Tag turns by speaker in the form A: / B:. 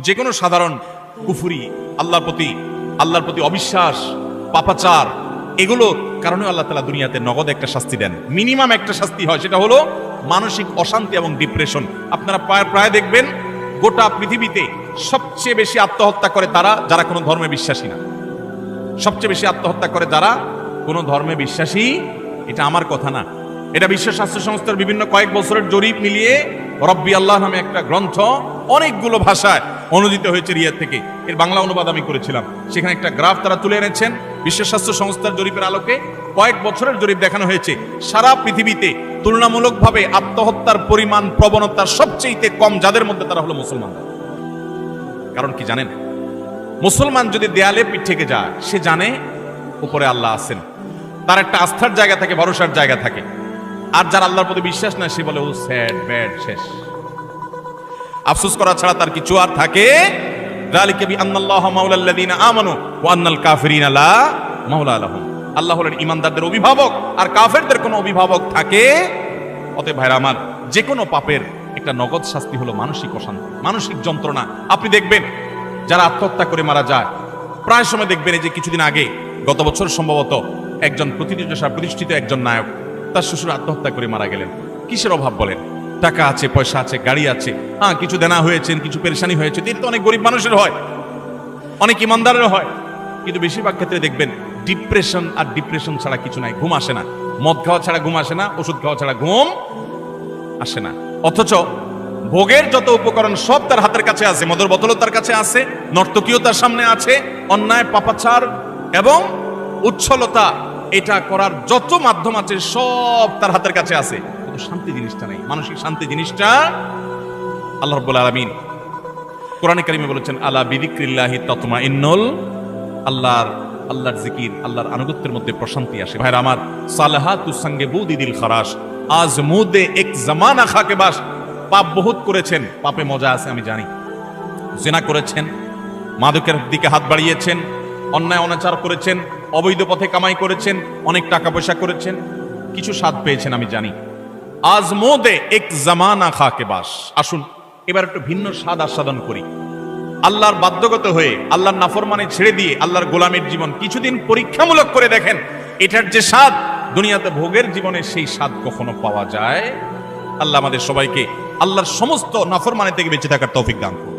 A: যে কোনো সাধারণ কুফরি, আল্লাহর প্রতি অবিশ্বাস, পাপাচার, এগুলোর কারণে আল্লাহ তাআলা দুনিয়াতে নগদ একটা শাস্তি দেন। মিনিমাম একটা শাস্তি হয়, সেটা হলো মানসিক অশান্তি এবং ডিপ্রেশন। আপনারা প্রায় দেখবেন গোটা পৃথিবীতে সবচেয়ে বেশি আত্মহত্যা করে তারা যারা কোনো ধর্মে বিশ্বাসী না। সবচেয়ে বেশি আত্মহত্যা করে যারা কোনো ধর্মে বিশ্বাসী, এটা আমার কথা না, এটা বিশ্ব স্বাস্থ্য সংস্থার বিভিন্ন কয়েক বছরের জরিপ মিলিয়ে রব্বি আল্লাহ নামে একটা গ্রন্থ অনেকগুলো ভাষায় অনুদিত হয়েছে রিয়াদ থেকে, এর বাংলা অনুবাদ আমি করেছিলাম। সেখানে একটা গ্রাফ তারা তুলে এনেছেন, বিশ্ব স্বাস্থ্য সংস্থার জরিপের আলোকে কয়েক বছরের জরিপ দেখানো হয়েছে সারা পৃথিবীতে তুলনামূলকভাবে আত্মহত্যার পরিমাণ প্রবণতা সবচেয়ে কম যাদের মধ্যে, তারা হলো মুসলমান। কারণ কি জানেন? মুসলমান যদি দেয়ালে পিঠ থেকে যায়, সে জানে উপরে আল্লাহ আছেন, তার একটা আস্থার জায়গা থাকে, ভরসার জায়গা থাকে। আর যার আল্লাহর প্রতি বিশ্বাস না, সে বলে ও স্যাড ব্যাড, শেষ। আফসোস করা ছাড়া তার কিছু আর থাকে। যালিকা বিআন্নাল্লাহা মাওলাল্লাযীনা আমানু ওয়া আন্নাল কাফিরিনা লা মাওলা লাহুম। আল্লাহ হলেন ঈমানদারদের অভিভাবক, আর কাফেরদের কোনো অভিভাবক থাকে। অতএব ভাইরা আমার, যে কোনো পাপের একটা নগদ শাস্তি হলো মানসিক অশান্তি, মানসিক যন্ত্রণা। আপনি দেখবেন যারা আত্মহত্যা করে মারা যায়, প্রায় সময় দেখবেন এই যে কিছুদিন আগে, গত বছর সম্ভবত, একজন প্রতিষ্ঠিত একজন নায়ক, তার শ্বশুর আত্মহত্যা করে মারা গেলেন। কিসের অভাব বলেন? টাকা আছে, পয়সা আছে, গাড়ি আছে, হ্যাঁ কিছু দেনা হয়েছেন, কিছু পেরেশানি হয়েছে, এটা তো অনেক গরিব মানুষের হয়, অনেক ইমানদারের হয়। কিন্তু বেশিরভাগ ক্ষেত্রে দেখবেন ডিপ্রেশন, আর ডিপ্রেশন ছাড়া কিছু নাই। ঘুম আসে না, মদ খাওয়া ছাড়া ঘুম আসে না, ওষুধ খাওয়া ছাড়া ঘুম আসে না। অথচ ভোগের যত উপকরণ সব তার হাতের কাছে আছে, মদের বোতলও তার কাছে আছে, নর্তকীও তার সামনে আছে, অন্যায়, পাপাচার এবং উচ্ছলতা এটা করার যত মাধ্যম আছে সব তার হাতের কাছে আছে, কিন্তু শান্তি জিনিসটা নেই। মানসিক শান্তি জিনিসটা আল্লাহ রাব্বুল আলামিন কোরআনে কারিমে বলেছেন, আলা বিযিক্রিল্লাহি তাতমাইন্নুল, আল্লাহর জিকির, আল্লাহর আনুগত্যের মধ্যে প্রশান্তি আসে। ভাইরা আমার, সালাহাতুস সঙ্গে বুদিদিল খারাস, আজ মুদে এক জামানা খাকে বাস। পাপ বহুত করেছেন, পাপে মজা আছে আমি জানি। জিনা করেছেন, মাদকের দিকে হাত বাড়িয়েছেন, অন্যায় অনাচার করেছেন, অবৈধ পথে কামাই করেছেন, অনেক টাকা পয়সা করেছেন, কিছু স্বাদ পেয়েছেন আমি জানি। আজ মোদে এক জামানা খাকে বাস। আসুন এবার একটু ভিন্ন স্বাদ আস্বাদন করি। আল্লাহর বাধ্যগত হয়ে, আল্লাহর নাফরমানি ছেড়ে দিয়ে আল্লাহর গোলামের জীবন কিছুদিন পরীক্ষামূলক করে দেখেন, এটার যে স্বাদ দুনিয়াতে ভোগের জীবনে, সেই স্বাদ কখনো পাওয়া যায়? আল্লাহ আমাদের সবাইকে আল্লাহর সমস্ত নাফরমানি থেকে বেঁচে থাকার তৌফিক দান করুন।